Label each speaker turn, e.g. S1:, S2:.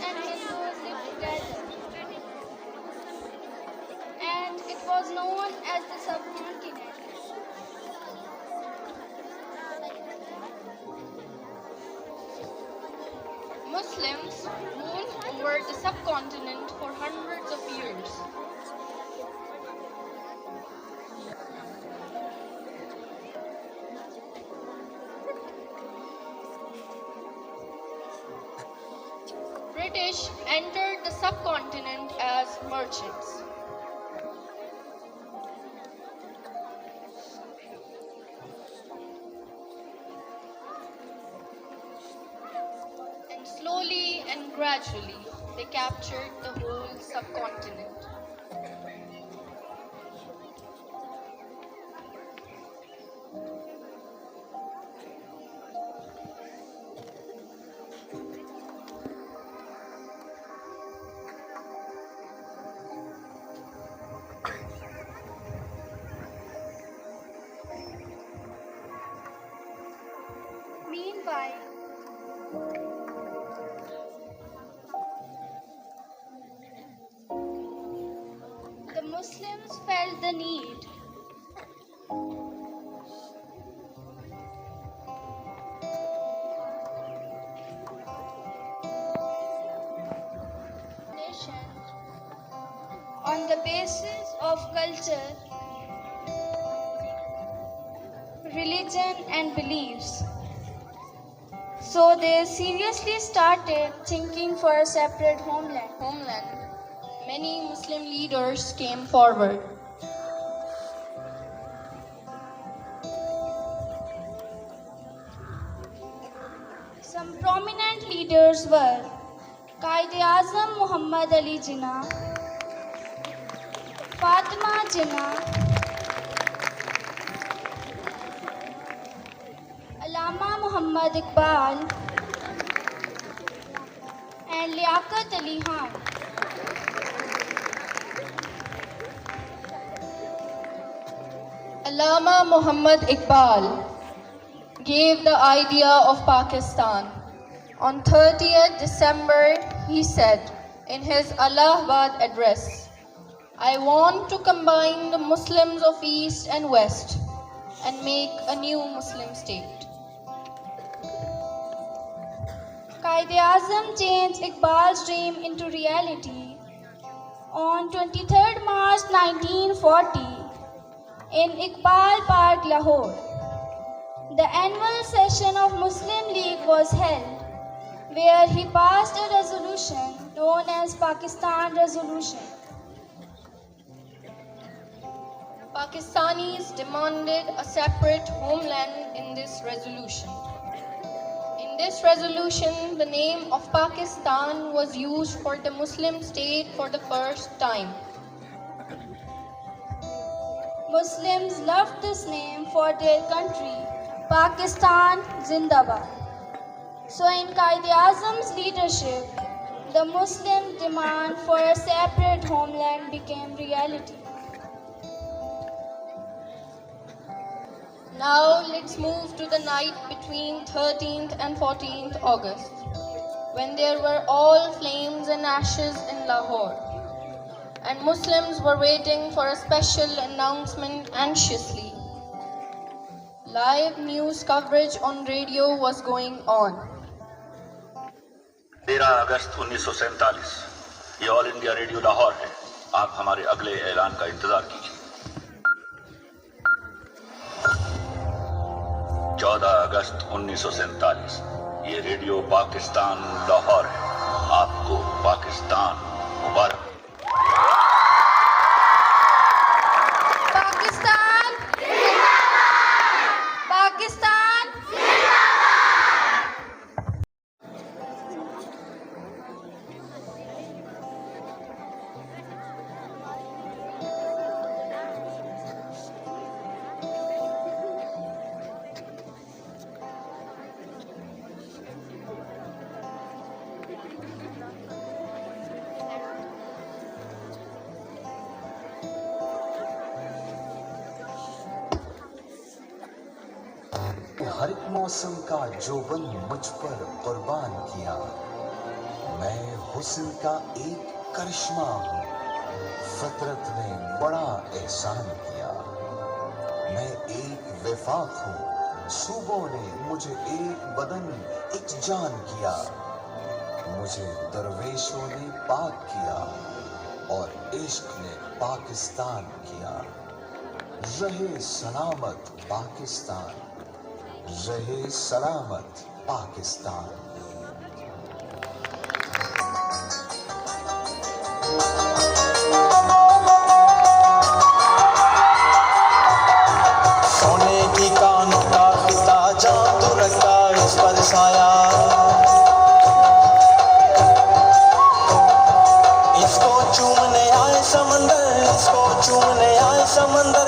S1: and Hindus lived together, and it was known as the subcontinent. Muslims ruled over the subcontinent for hundreds of years. British entered the subcontinent as merchants. And slowly and gradually, they captured the whole subcontinent. Meanwhile, the Muslims felt the need on the basis of culture, religion, and beliefs. So they seriously started thinking for a separate homeland. Many Muslim leaders came forward. Some prominent leaders were Quaid-e-Azam Muhammad Ali Jinnah, Fatima Jinnah, Allama Muhammad Iqbal, and Liaquat Ali Khan. Allama Muhammad Iqbal gave the idea of Pakistan. On 30th December, he said in his Allahabad address, "I want to combine the Muslims of East and West and make a new Muslim state." Quaid-e-Azam changed Iqbal's dream into reality on 23rd March 1940 in Iqbal Park, Lahore. The annual session of Muslim League was held, where he passed a resolution known as Pakistan Resolution. Pakistanis demanded a separate homeland in this resolution. In this resolution, the name of Pakistan was used for the Muslim state for the first time. Muslims loved this name for their country, Pakistan Zindabad. So in Quaid-e-Azam's leadership, the Muslim demand for a separate homeland became reality. Now let's move to the night between 13th and 14th August, when there were all flames and ashes in Lahore, and Muslims were waiting for a special announcement anxiously. Live news coverage on radio was going on.
S2: 13 अगस्त 1947 ये all India radio Lahore है। आप हमारे अगले ऐलान का इंतजार कीजिए। 14 अगस्त 1947 ये रेडियो पाकिस्तान लाहौर है। आपको पाकिस्तान मुबारक।
S1: Pakistan! Pakistan!
S3: हर एक मौसम का जोबन मुझ पर कुर्बान किया। मैं हुस्न का एक करिश्मा हूँ। फितरत ने बड़ा एहसान किया। मैं एक वफाक हूँ। सूबों ने मुझे एक बदन एक जान किया। मुझे दरवेशों ने पाक किया और इश्क ने पाकिस्तान किया। रहे सलामत पाकिस्तान, रहे सलामत पाकिस्तान।
S4: सोने की कानों का पिता जादू रखा इस पर साया। इसको चूमने आए समंदर, इसको चूमने आए समंदर।